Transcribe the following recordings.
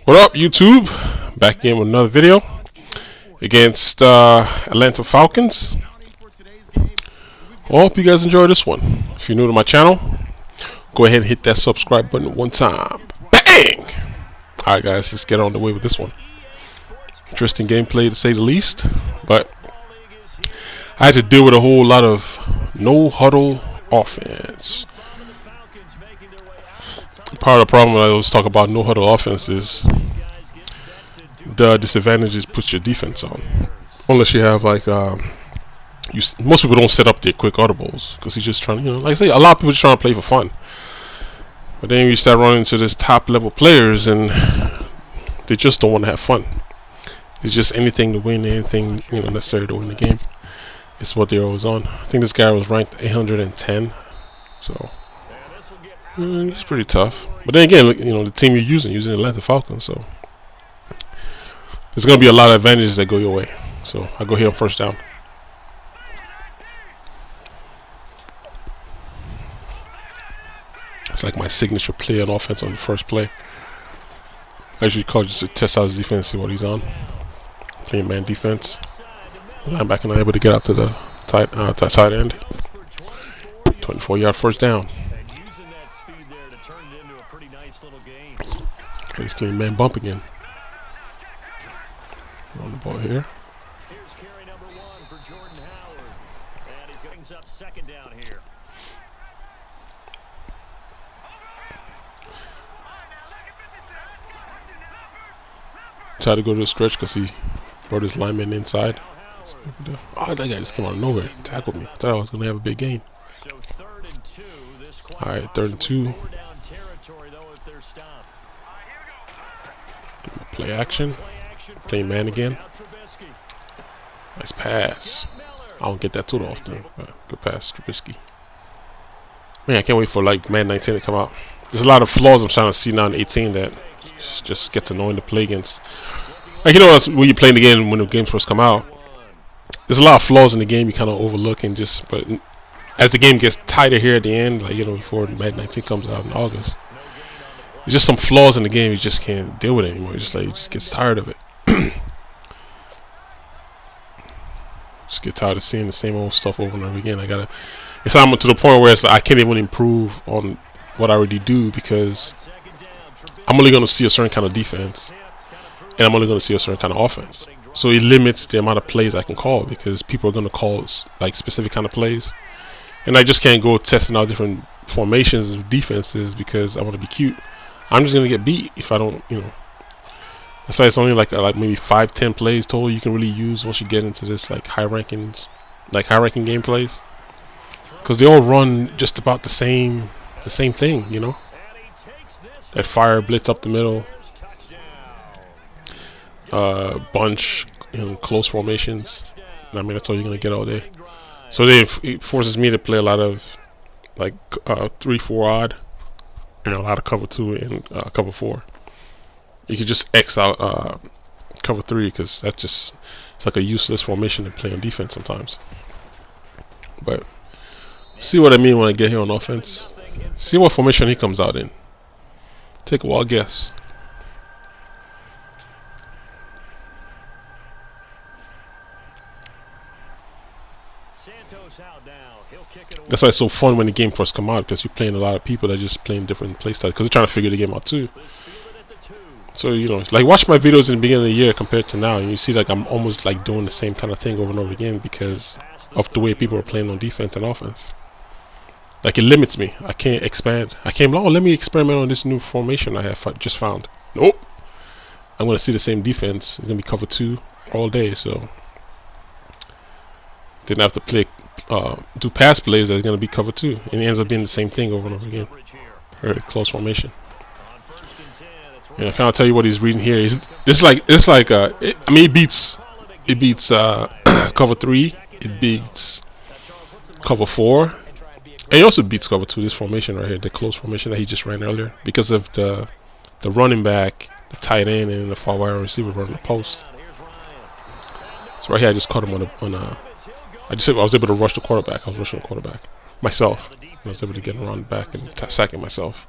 What up, YouTube? Back again with another video against Atlanta Falcons. Well, hope you guys enjoy this one. If you're new to my channel, go ahead and hit that subscribe button one time. Bang! Alright guys, let's get on the way with this one. Interesting gameplay to say the least, but I had to deal with a whole lot of no huddle offense. Part of the problem when I always talk about no huddle offense is the disadvantages puts your defense on. Unless you have like most people don't set up their quick audibles because he's just trying to, like I say, a lot of people just trying to play for fun. But then you start running into this top level players and they just don't want to have fun. It's just anything to win, anything necessary to win the game. It's what they're always on. I think this guy was ranked 810, so it's pretty tough. But then again, the team you're using Atlanta Falcons, so there's gonna be a lot of advantages that go your way. So I go here on first down. It's like my signature play on offense on the first play. I usually call just to test out his defense, see what he's on. Playing man defense. Linebacker not able to get out to the tight end. 24-yard first down. He's playing man bump again. On the ball here. Here's carry number 1 for Jordan Howard. And he's getting up second down here. Tried to go to the stretch because he brought his lineman inside. Oh, that guy just came out of nowhere. He tackled me. I thought I was going to have a big gain. Alright, 3rd and 2. Play action. Play man again. Nice pass. I don't get that too often. Good pass, Trubisky. Man, I can't wait for like Madden 19 to come out. There's a lot of flaws I'm starting to see now in 18 that just gets annoying to play against. Like, when you're playing the game, when the games first come out, there's a lot of flaws in the game you kind of overlook, and but as the game gets tighter here at the end, like before Madden 19 comes out in August, there's just some flaws in the game you just can't deal with it anymore. It's just like you just get tired of it. Just get tired of seeing the same old stuff over and over again. It's I'm to the point where it's like I can't even improve on what I already do because I'm only going to see a certain kind of defense and I'm only going to see a certain kind of offense. So it limits the amount of plays I can call because people are going to call like specific kind of plays, and I just can't go testing out different formations of defenses because I want to be cute. I'm just going to get beat if I don't, That's why it's only like maybe 5-10 plays total you can really use once you get into this like high ranking game plays, because they all run just about the same thing, That fire blitz up the middle, bunch, close formations. I mean, that's all you're gonna get all day. So it forces me to play a lot of like 3-4 odd and a lot of cover 2 and cover 4. You could just X out cover 3 because it's like a useless formation to play on defense sometimes. But see what I mean when I get here on offense. See what formation he comes out in. Take a wild guess. That's why it's so fun when the game first come out, because you're playing a lot of people that are just playing different play styles because they're trying to figure the game out too. So like watch my videos in the beginning of the year compared to now, and you see like I'm almost like doing the same kind of thing over and over again because of the way people are playing on defense and offense. Like it limits me. I can't expand. I can't. Oh, let me experiment on this new formation I have just found. Nope. I'm gonna see the same defense. It's gonna be cover 2 all day. So didn't have to play do pass plays that's gonna be cover 2, and it ends up being the same thing over and over again. Very close formation. And I can't tell you what he's reading here. I mean, it beats cover 3. It beats cover 4. And it also beats cover 2, this formation right here, the close formation that he just ran earlier, because of the running back, the tight end, and the far wide receiver running the post. So right here I just caught him on a I was able to rush the quarterback. I was rushing the quarterback myself. I was able to get around the back and sack it myself.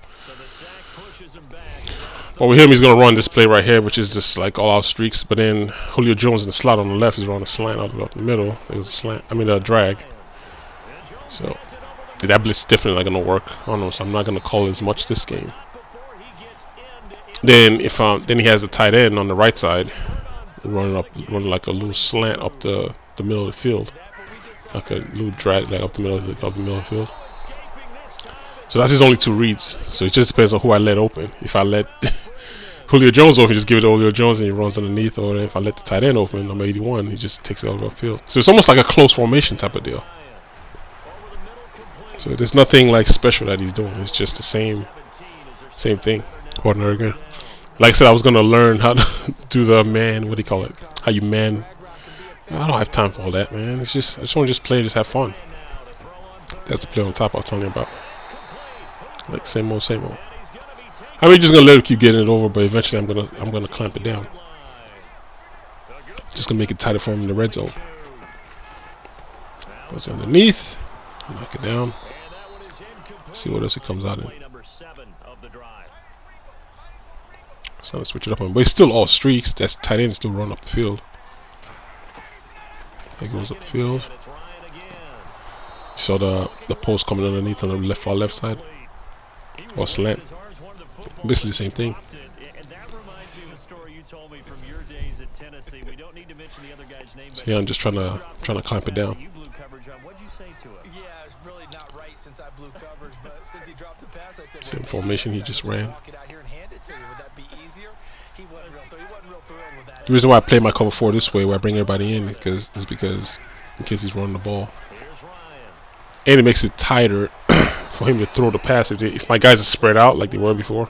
But with him, he's gonna run this play right here, which is just like all out streaks. But then Julio Jones in the slot on the left is running a slant all the way up the middle. It was a slant. I mean a drag. So that blitz is definitely not gonna work on him. So I'm not gonna call as much this game. Then if then he has the tight end on the right side, running like a little slant up the middle of the field, like a little drag like up the middle of the field. So that's his only two reads. So it just depends on who I let open. If I let Julio Jones open, just give it to Julio Jones and he runs underneath. Or if I let the tight end open, number 81, he just takes it all the way upfield. So it's almost like a close formation type of deal. So there's nothing like special that he's doing. It's just the same thing, ordinary again. Like I said, I was gonna learn how to do the man. What do you call it? How you man? I don't have time for all that, man. It's just I just want to just play and just have fun. That's the play on top I was telling you about. Like same old, same old. I mean, just gonna let him keep getting it over, but eventually I'm gonna clamp it down. Just gonna make it tighter for him in the red zone. Goes underneath, knock it down. See what else it comes out in. So let's switch it up on him, but it's still all streaks. That's tight end still run up the field. That goes up the field. So the post coming underneath on the far left side. Or slant. Basically the same thing. So yeah, I'm just trying to clamp it down. Same formation he just ran. The reason why I play my cover 4 this way, where I bring everybody in, is because in case he's running the ball, and it makes it tighter for him to throw the pass. If my guys are spread out like they were before,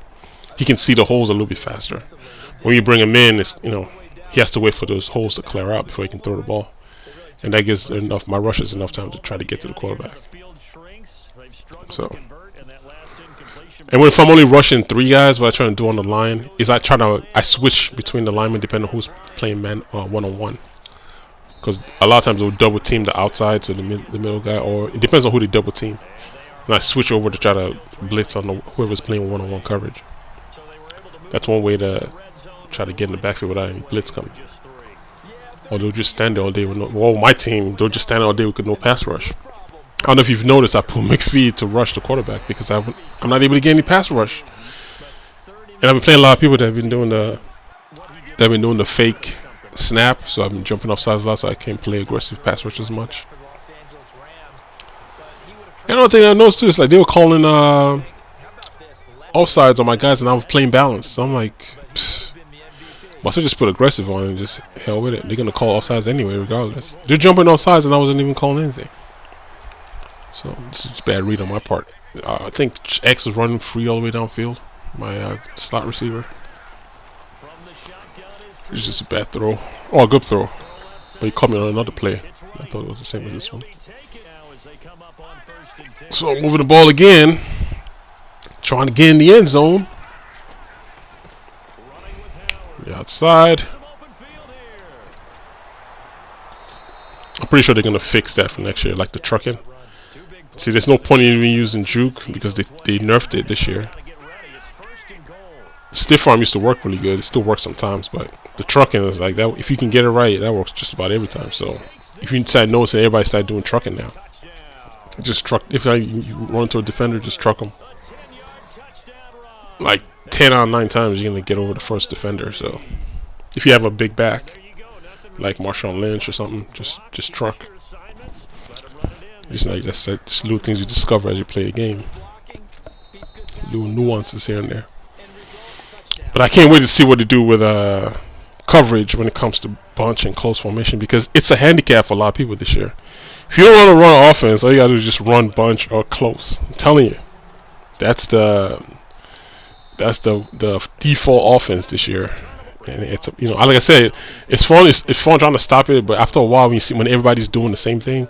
he can see the holes a little bit faster. When you bring him in, it's, you know, he has to wait for those holes to clear out before he can throw the ball, and that gives my rushers enough time to try to get to the quarterback. So, and if I'm only rushing 3 guys, what I try to do on the line is I switch between the linemen depending on who's playing man one-on-one. Because a lot of times they'll double team the outside, so the middle guy, or it depends on who they double team. And I switch over to try to blitz on whoever's playing one-on-one coverage. That's one way to try to get in the backfield without any blitz coming. Or they'll just stand there all day with no. Well, my team, they'll just stand there all day with no pass rush. I don't know if you've noticed, I put McPhee to rush the quarterback because I'm not able to get any pass rush. And I've been playing a lot of people that have been doing the fake snap, so I've been jumping off sides a lot, so I can't play aggressive pass rush as much. And another thing I noticed too is like they were calling offsides on my guys, and I was playing balance. So I'm like, must have just put aggressive on and just hell with it. They're gonna call offsides anyway, regardless. They're jumping offsides, and I wasn't even calling anything. So this is just bad read on my part. I think X was running free all the way downfield. My slot receiver. It's just a bad throw. Oh, a good throw. But he caught me on another play. I thought it was the same as this one. So moving the ball again. Trying to get in the end zone. The outside. I'm pretty sure they're going to fix that for next year, like the trucking. See, there's no point in even using juke because they nerfed it this year. Stiff arm used to work really good. It still works sometimes, but the trucking is like that. If you can get it right, that works just about every time. So if you start noticing, everybody start doing trucking now. Just truck. If you run into a defender, just truck them. Like 10 out of 9 times, you're gonna get over the first defender. So if you have a big back, like Marshawn Lynch or something, just truck. Just like I said, just little things you discover as you play the game. Little nuances here and there. But I can't wait to see what they do with coverage when it comes to bunch and close formation, because it's a handicap for a lot of people this year. If you don't want to run offense, all you gotta do is just run bunch or close. I'm telling you, that's the default offense this year. And it's, you know, like I said, it's fun. It's fun trying to stop it, but after a while, when everybody's doing the same thing,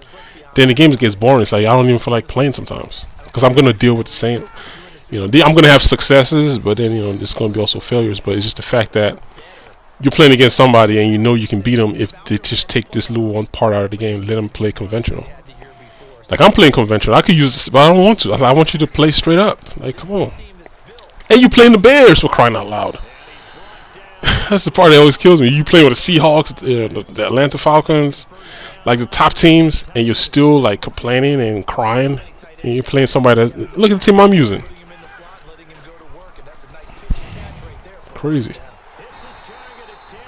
then the game gets boring. It's like I don't even feel like playing sometimes because I'm gonna deal with the same. You know, I'm gonna have successes, but then there's gonna be also failures. But it's just the fact that you're playing against somebody and you know you can beat them if they just take this little one part out of the game, let them play conventional. Like I'm playing conventional. I could use this, but I don't want to. I want you to play straight up. Like, come on. Hey, you playing the Bears, for crying out loud. That's the part that always kills me. You play with the Seahawks, the Atlanta Falcons, like the top teams, and you're still like complaining and crying. And you're playing somebody that look at the team I'm using. Crazy.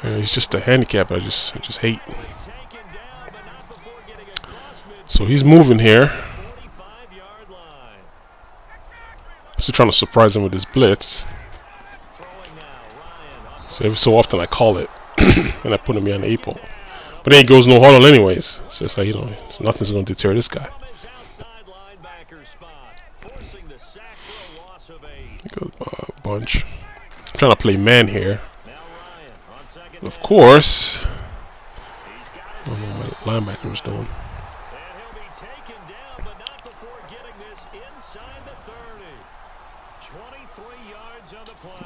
And it's just a handicap. I just hate. So he's moving here. Still trying to surprise him with this blitz. So every so often I call it, and I put him behind the 8 ball. But then he goes no huddle anyways. So it's like, you know, nothing's going to deter this guy. He goes bunch. I'm trying to play man here. Of course. I don't know what my linebacker was doing.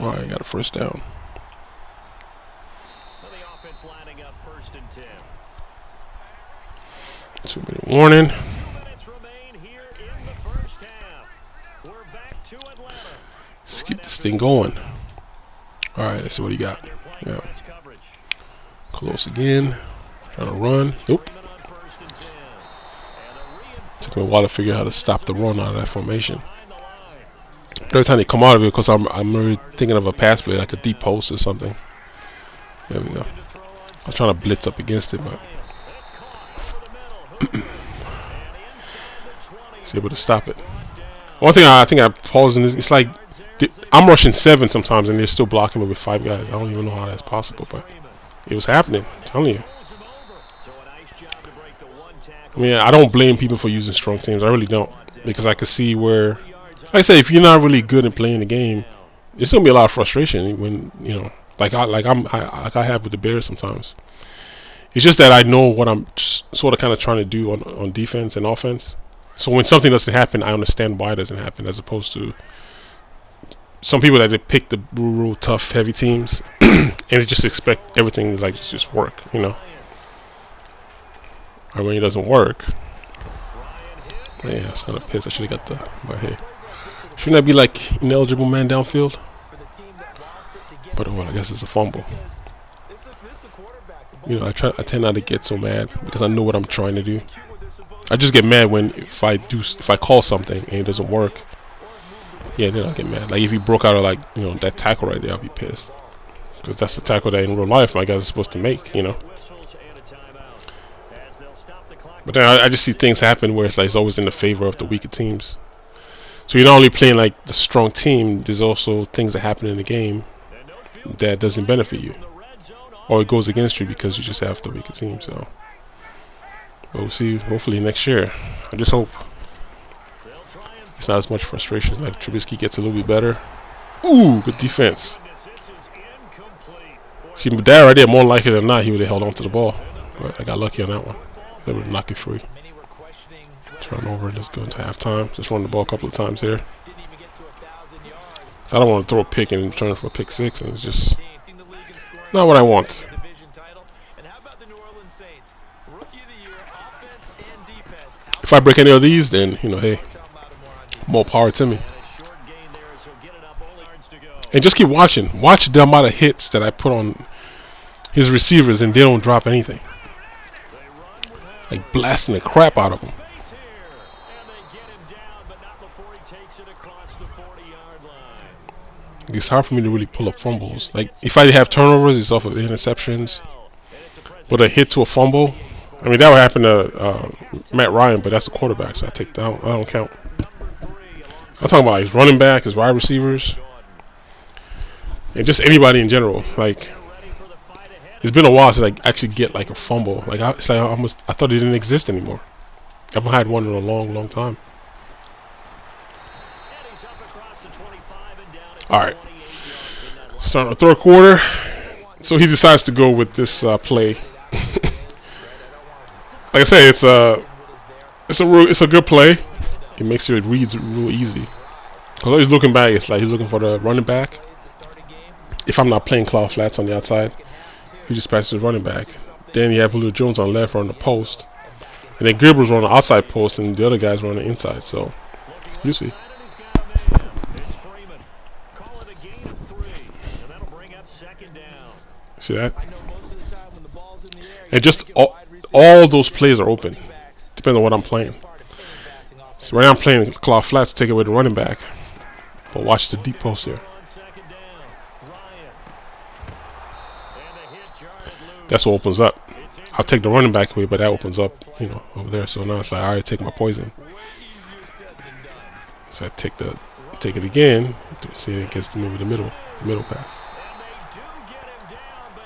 Alright, I got a first down. 2-minute warning. Let's keep this thing going. Alright, let's see what he got. Yeah. Close again. Trying to run. Nope. Took me a while to figure out how to stop the run out of that formation. Every time they come out of it, because I'm really thinking of a pass play, like a deep post or something. There we go. I was trying to blitz up against it, but he's able to stop it. One thing I think I paused in this, it's like I'm rushing 7 sometimes and they're still blocking me with 5 guys. I don't even know how that's possible, but it was happening. I'm telling you. I mean, I don't blame people for using strong teams. I really don't, because I can see where, like I said, if you're not really good at playing the game, it's gonna be a lot of frustration when, you know, like I have with the Bears sometimes. It's just that I know what I'm sort of kind of trying to do on defense and offense. So when something doesn't happen, I understand why it doesn't happen, as opposed to some people that they pick the real tough, heavy teams and they just expect everything to like just work, you know. Or when it doesn't work, yeah, it's kind of pissed. I should have got the. But hey, shouldn't that be like ineligible man downfield? But well, I guess it's a fumble. You know, I tend not to get so mad because I know what I'm trying to do. I just get mad when if I call something and it doesn't work. Yeah, then I'll get mad. Like if he broke out of, like, you know, that tackle right there, I'll be pissed, because that's the tackle that in real life my guys are supposed to make, you know. But then I just see things happen where it's like it's always in the favor of the weaker teams. So you're not only playing like the strong team, there's also things that happen in the game that doesn't benefit you, or it goes against you because you just have the weaker team. So we'll see. Hopefully next year. I just hope it's not as much frustration. Like Trubisky gets a little bit better. Ooh, good defense. See, but that right there, more likely than not, he would have held on to the ball. But I got lucky on that one. They would knock it free. Turn over. Let's go into halftime. Just run the ball a couple of times here. So I don't want to throw a pick and turn for a pick 6, and it's just not what I want. If I break any of these, then, you know, hey, more power to me. And just keep watching. Watch the amount of hits that I put on his receivers, and they don't drop anything. Like blasting the crap out of them. It's hard for me to really pull up fumbles. Like if I have turnovers, it's off of interceptions. But a hit to a fumble, I mean, that would happen to Matt Ryan, but that's the quarterback, so I take that. I don't count. I'm talking about his running back, his wide receivers, and just anybody in general. Like, it's been a while since I actually get like a fumble. Like I thought it didn't exist anymore. I've had one in a long, long time. All right, starting the third quarter. So he decides to go with this play. Like I say, it's a good play. It makes sure it reads real easy. Because he's looking back, it's like he's looking for the running back. If I'm not playing cloud flats on the outside, he just passes the running back. Then you have Julio Jones on the left on the post, and then Gribbles on the outside post, and the other guys are on the inside. So you see. See that? And just all those plays are open. Depends on what I'm playing. So right now I'm playing claw flats to take away the running back. But watch the deep post here. That's what opens up. I'll take the running back away, but that opens up, you know, over there. So now it's like I already take my poison. So I take it again. See, it gets to move in the middle pass.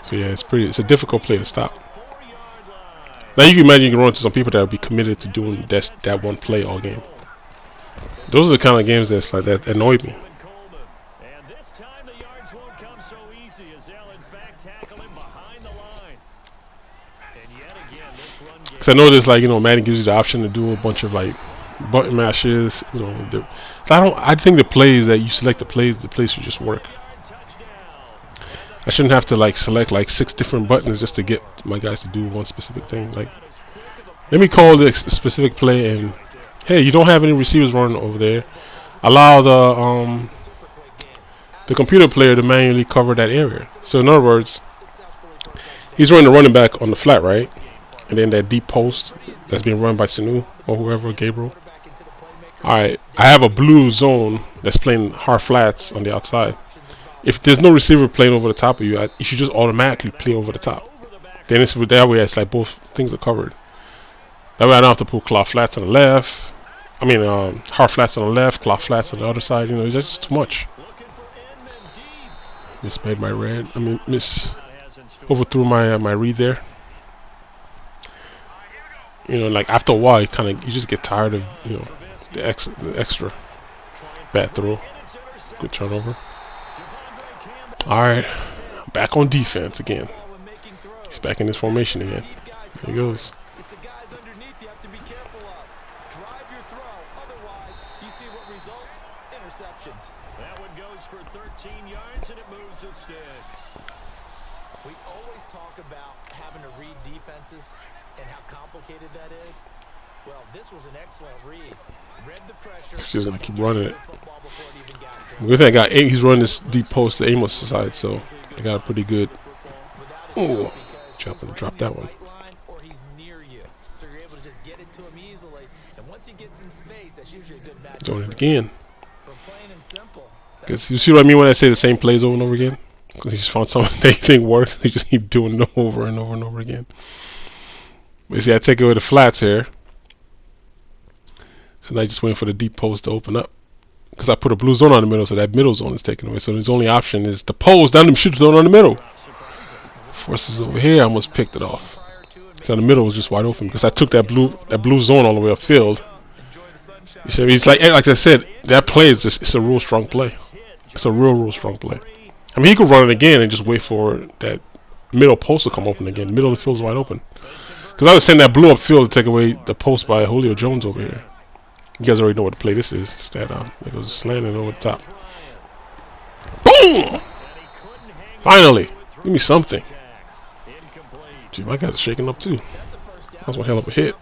So yeah, it's a difficult play to stop. Now you can imagine you can run into some people that would be committed to doing that one play all game. Those are the kind of games that's like that annoy me. Because I know there's like, you know, Madden gives you the option to do a bunch of like button mashes, you know. I think the plays that you select, the plays should just work. I shouldn't have to like select like 6 different buttons just to get my guys to do one specific thing. Like, let me call this specific play, and hey, you don't have any receivers running over there. Allow the computer player to manually cover that area. So in other words, he's running the running back on the flat, right? And then that deep post that's being run by Sanu or whoever, Gabriel. Alright, I have a blue zone that's playing hard flats on the outside. If there's no receiver playing over the top of you, you should just automatically play over the top. Then it's that way it's like both things are covered. That way I don't have to put claw flats on the left. I mean, hard flats on the left, claw flats on the other side. You know, it's just too much. Misread my red. I mean, overthrew my read there. You know, like after a while, you just get tired of, you know, the extra bad throw. Good turnover. All right, back on defense again. He's back in his formation again. There he goes. That one goes for 13 yards and it moves the sticks. We always talk about having to read defenses and how complicated that is. Well, this was an excellent read. Read the pressure. He's just gonna keep running it. Good thing I got 8. He's running this deep post to Amos' side, so I got a pretty good. Oh, drop that one. Doing it again. Cause you see what I mean when I say the same plays over and over again? Because he just found something they think works. They just keep doing it over and over and over again. But you see, I take away the flats here. So now I just waiting for the deep post to open up. Because I put a blue zone on the middle, so that middle zone is taken away. So his only option is the post down the shoot zone on the middle. Forces over here, I almost picked it off. So the middle was just wide open because I took that blue zone all the way upfield. You see, it's like I said, that play is it's a real strong play. It's a real strong play. I mean, he could run it again and just wait for that middle post to come open again. The middle of the field's wide open. Because I was sending that blue upfield to take away the post by Julio Jones over here. You guys already know what the play this is. It's that it goes slanting over the top. Boom! Finally, give me something. Gee, my guys are shaking up too. That was one hell of a hit.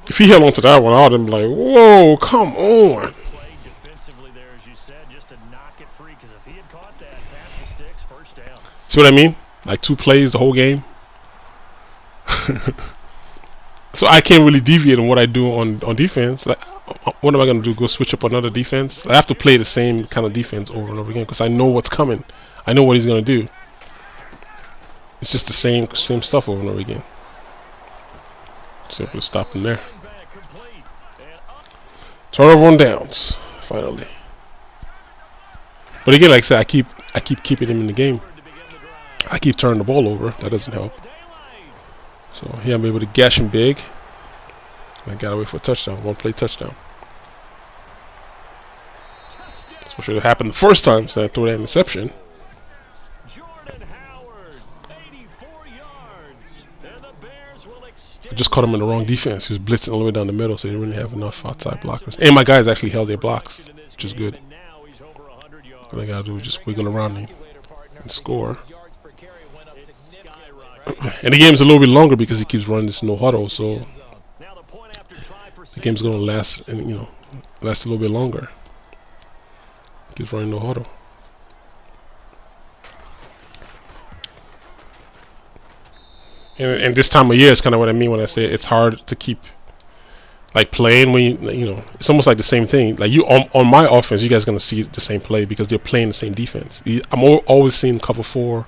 If he held on to that one, I would have been like, whoa, come on. See what I mean? Like 2 plays the whole game. So I can't really deviate on what I do on defense. Like, what am I going to do? Go switch up another defense? I have to play the same kind of defense over and over again because I know what's coming. I know what he's going to do. It's just the same stuff over and over again. So we'll stop him there. Turnover on downs, finally. But again, like I said, I keep keeping him in the game. I keep turning the ball over. That doesn't help. So here I'm able to gash him big. I gotta wait for a touchdown. 1 play touchdown. That's what should have happened the first time, so I threw that interception. I just caught him in the wrong defense. He was blitzing all the way down the middle, so he didn't really have enough outside blockers. And my guys actually held their blocks, which is good. All I gotta do is just wiggle around and score. And the game's a little bit longer because he keeps running this no huddle, so the game's gonna last, and last a little bit longer. Keeps running no huddle. And this time of year is kind of what I mean when I say it's hard to keep like playing when you know it's almost like the same thing. Like you on my offense, you guys are gonna see the same play because they're playing the same defense. I'm always seeing cover 4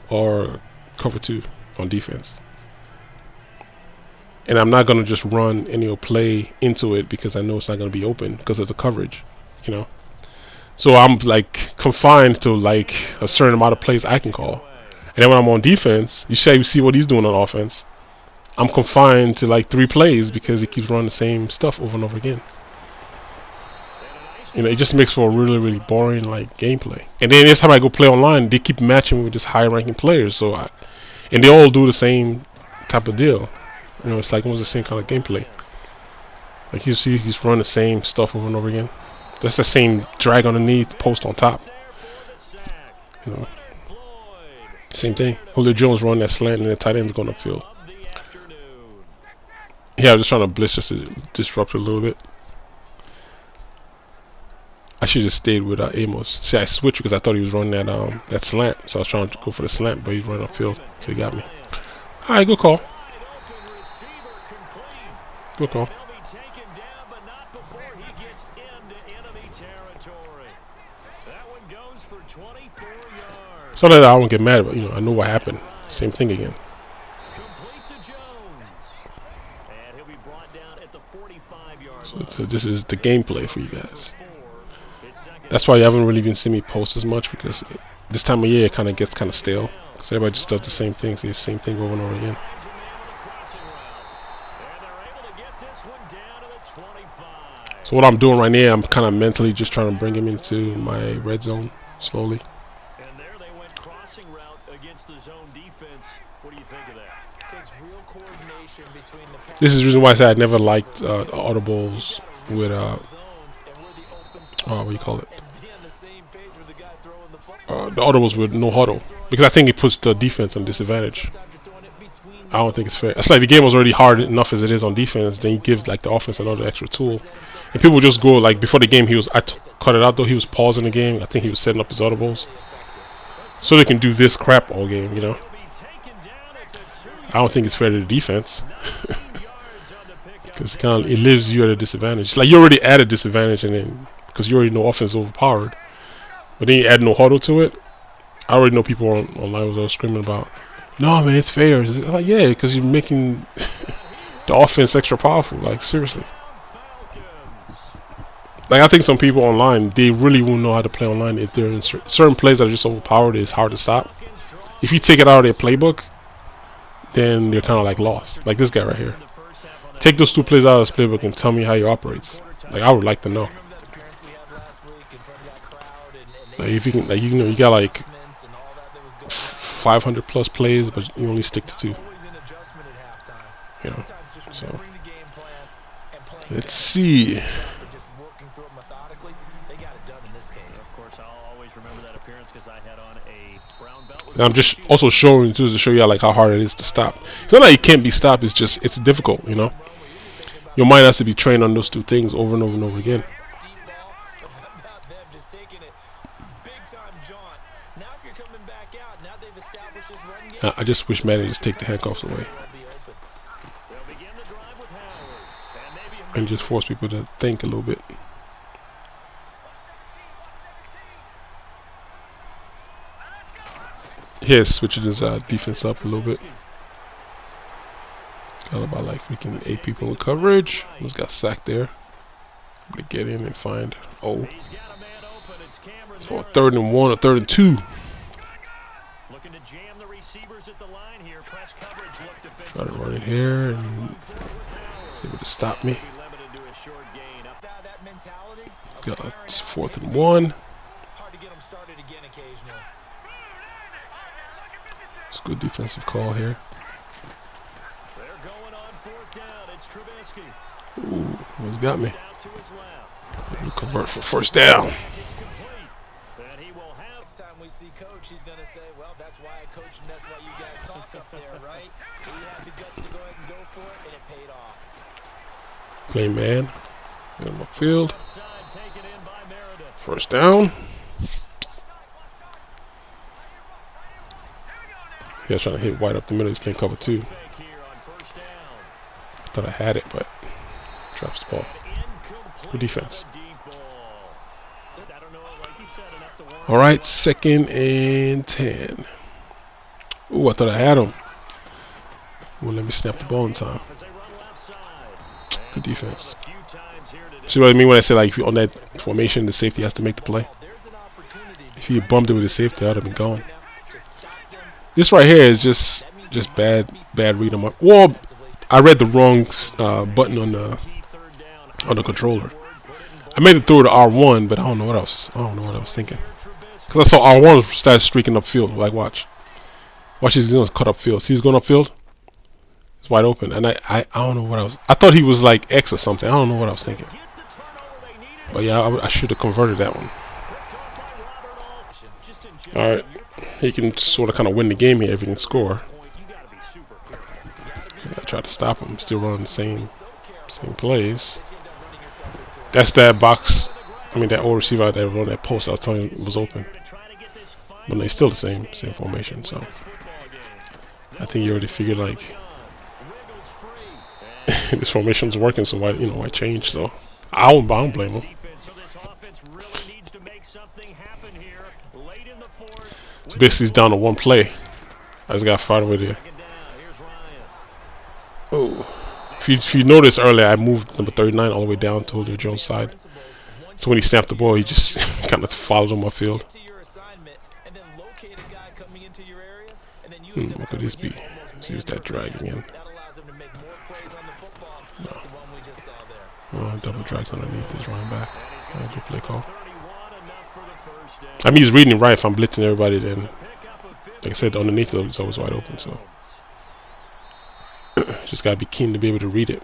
or cover 2 on defense, and I'm not gonna just run any old play into it because I know it's not gonna be open because of the coverage, you know. So I'm like confined to like a certain amount of plays I can call, and then when I'm on defense, you see what he's doing on offense. I'm confined to like 3 plays because he keeps running the same stuff over and over again. You know, it just makes for a really, really boring like gameplay. And then every time I go play online, they keep matching me with just high-ranking players. And they all do the same type of deal. You know, it's like almost the same kind of gameplay. Like you see, he's running the same stuff over and over again. That's the same drag underneath, post on top. You know, same thing. Julio Jones running that slant and the tight end's going upfield. Yeah, I'm just trying to blitz just to disrupt it a little bit. I should have just stayed with Amos. See, I switched because I thought he was running that slant, so I was trying to go for the slant, but he's running upfield, so he got me. All right, good call. Good call. So that I won't get mad, but you know, I know what happened. Same thing again. So this is the gameplay for you guys. That's why you haven't really been seeing me post as much, because this time of year it kind of gets kind of stale. Because everybody just does the same thing, so the same thing over and over again. So what I'm doing right now, I'm kind of mentally just trying to bring him into my red zone slowly. And there they went crossing route against the zone defense. What do you think of that? Takes real coordination between the This is the reason why I said I never liked audibles with what do you call it? The audibles with no huddle, because I think it puts the defense on disadvantage. I don't think it's fair. It's like the game was already hard enough as it is on defense. Then you give like the offense another extra tool, and people just go like before the game. I cut it out though. He was pausing the game. I think he was setting up his audibles so they can do this crap all game. You know. I don't think it's fair to the defense because it leaves you at a disadvantage. It's like you're already at a disadvantage, and then because you already know offense is overpowered, but then you add no huddle to it. I already know people online was screaming about, no man, it's fair. It's like, yeah, because you're making the offense extra powerful. Like seriously. Like I think some people online, they really won't know how to play online if they're in certain plays that are just overpowered. It's hard to stop. If you take it out of their playbook, then you're kind of like lost. Like this guy right here. Take those 2 plays out of his playbook and tell me how he operates. Like I would like to know. Like if you can, like you know, you got like 500 plus plays, but you only stick to 2. You know, so let's see. And I'm just also showing too to show you like how hard it is to stop. It's not like it can't be stopped. It's just it's difficult. You know, your mind has to be trained on those 2 things over and over and over again. I just wish Madden just take the handcuffs away and just force people to think a little bit. Here, switching his defense up a little bit. Got about like freaking 8 people in coverage. Almost got sacked there. I'm gonna get in and find for a 3rd and 1 or 3rd and 2. Try to run it here and see able to stop me. Got 4th and 1. It's a good defensive call here. Ooh, almost got me. We'll convert for 1st down. Next time we see Coach, he's going to say, well, that's why I coach and that's why you guys talk up there, right? He had the guts to go ahead and go for it, and it paid off. Play man. Get him upfield. 1st down. He was trying to hit wide up the middle. He's playing cover 2. Fake here on first down. I thought I had it, but drops the ball. Good defense. All right, 2nd and 10. Ooh, I thought I had him. Well, let me snap the ball in time. Good defense. See what I mean when I say, like, if you're on that formation, the safety has to make the play. If he bumped it with the safety, I'd have been gone. This right here is just bad read on my. Well, I read the wrong button on the controller. I made it through to R1, but I don't know what else. I don't know what I was thinking. Because I saw R1 start streaking upfield. Like, watch, he's gonna cut upfield. See, he's going upfield. It's wide open, and I don't know what I was. I thought he was like X or something. I don't know what I was thinking. But yeah, I should have converted that one. All right, he can sort of kind of win the game here if he can score. I tried to stop him. Still running the same plays. That's that box. I mean, that old receiver that run that post I was telling you was open. But it's still the same formation. So I think you already figured, like, this formation's working, so why change? So I don't blame him. So basically, he's down to 1 play. I just got fired over there. Oh, if you notice earlier, I moved number 39 all the way down to Julio Jones' side. So when he snapped the ball, he just kind of followed him upfield. What could this be? See, was that drag again? No. Double drags underneath his running back. Good play call. I mean, he's reading it right. If I'm blitzing everybody, then, like I said, underneath it's always wide open. So just gotta be keen to be able to read it.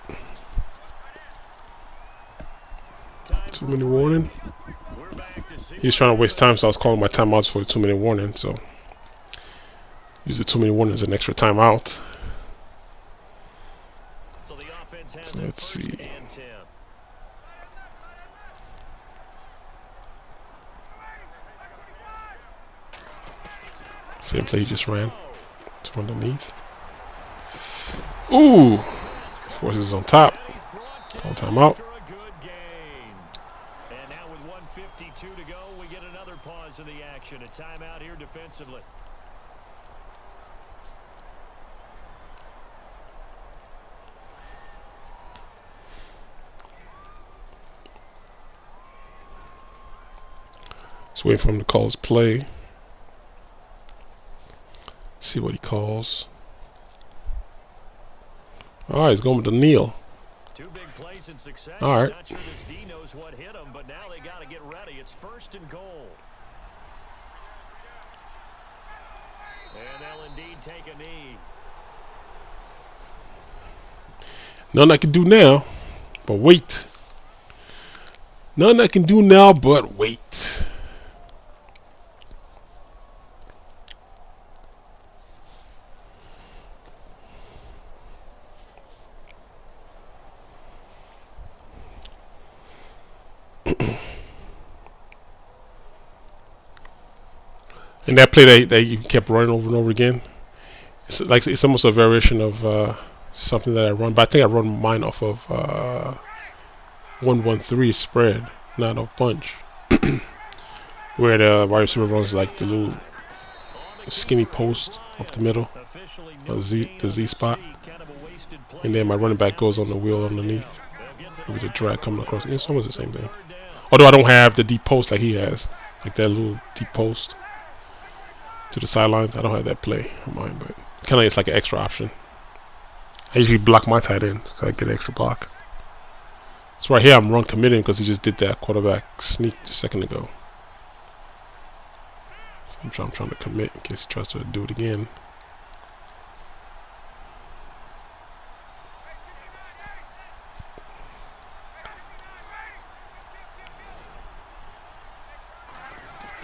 2-minute warning. He was trying to waste time, so I was calling my timeouts for the 2-minute warning. So use the 2-minute warning as an extra timeout. So let's see. Same play he just ran. It's underneath. Ooh! Forces on top. Call timeout. And now with 1:52 to go, we get another pause in the action. A timeout here defensively. Just waiting for him to call his play. See what he calls. Alright, he's going with the kneel. 2 big plays in succession. Alright. Not sure this D knows what hit him, but now they got to get ready. It's 1st and goal. And they'll indeed take a knee. Nothing I can do now, but wait. Nothing I can do now, but wait. And that play that you kept running over and over again, it's almost a variation of something that I run, but I think I run mine off of 1-1-3 spread, not a bunch, where the wide receiver runs like the little skinny post up the middle, the Z spot, and then my running back goes on the wheel underneath with a drag coming across. It's almost the same thing. Although I don't have the deep post like he has, like that little deep post to the sidelines. I don't have that play on mine, but kind of it's like an extra option. I usually block my tight end, so I get an extra block. So right here I'm run committing because he just did that quarterback sneak just a second ago. So I'm trying to commit in case he tries to do it again.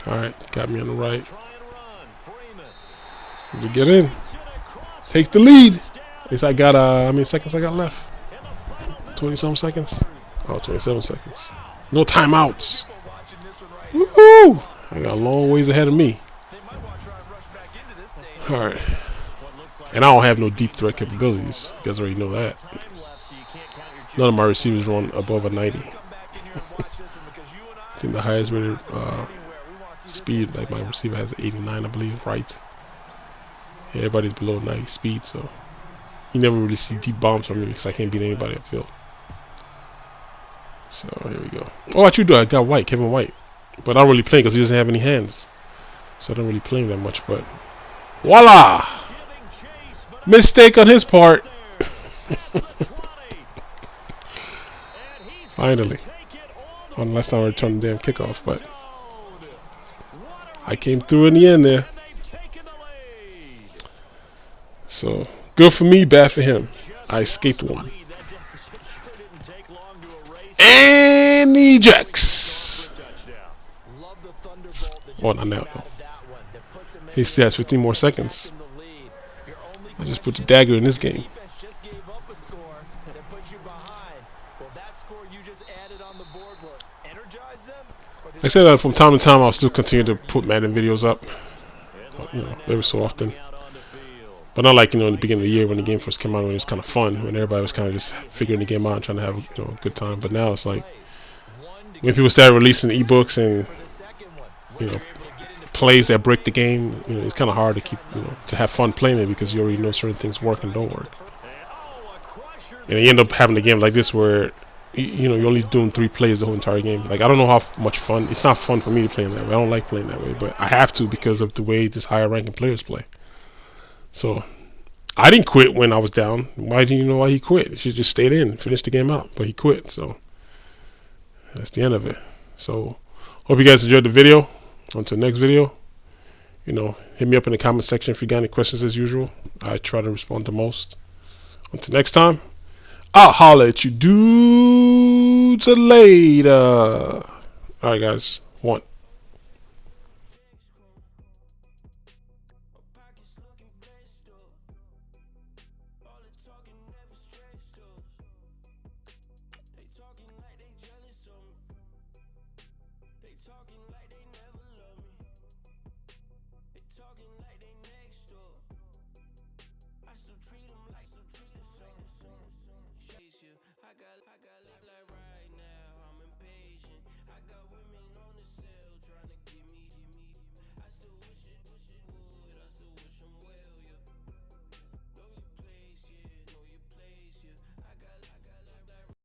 Alright, got me on the right. To get in. Take the lead. At least I got, how many seconds I got left? 20-some seconds? Oh, 27 seconds. No Woohoo! I got a long ways ahead of me. this day and All right. What looks like And I don't have no deep threat capabilities. You guys already know that. time left, so you can't count your None of my receivers run above a 90. come back in here and watch this one because you and I think the highest rated anywhere. We want to see this speed, one like my play out. receiver has 89, I believe, right? Yeah, everybody's below 90 speed, so you never really see deep bombs from me because I can't beat anybody upfield. So here we go. Oh, what you do? I got White, Kevin White, but I don't really play because he doesn't have any hands, so I don't really play him that much. But voila! giving chase, but Mistake on his part. past the 20. And he's gonna Finally, take it all the one last time I returned the damn into the kickoff, end but zone. What a I came through in the end there. and they've taken the lead. So good for me, bad for him. I escaped one. That deficit sure didn't take long to erase. And ejects. Touchdown. Love the thunderbolt that Oh, just not came now. out of that one that puts him in He the still has end 15 more zone, seconds. back in the lead. Your only I just put the question dagger in this is, the game. defense just gave up a score that put you behind. Will that score you just added on the board will energize them? Or did I said that from time to time I'll still continue to put Madden videos up, you know, every so often. Out on the field. But not like, you know, in the beginning of the year when the game first came out, when it was kind of fun, when everybody was kind of just figuring the game out and trying to have, you know, a good time. But now it's like when people start releasing ebooks and, for the second one? you know, Able to get into plays that break the game, you know, it's kind of hard to keep, you know, to have fun playing it because you already know certain things work and don't work. Oh, a crusher. And you end up having a game like this where, you know, you're only doing 3 plays the whole entire game. Like, I don't know how much fun. It's not fun for me to play in that way. I don't like playing that way, but I have to because of the way these higher ranking players play. So I didn't quit when I was down. Why do you know why he quit? He should just stayed in, finished the game out, but he quit. So that's the end of it. So hope you guys enjoyed the video. Until next video, you know, hit me up in the comment section if you got any questions as usual. I try to respond to most. Until next time, I'll holler at you dudes later. Alright guys, one. Talking like they next door. I still treat them like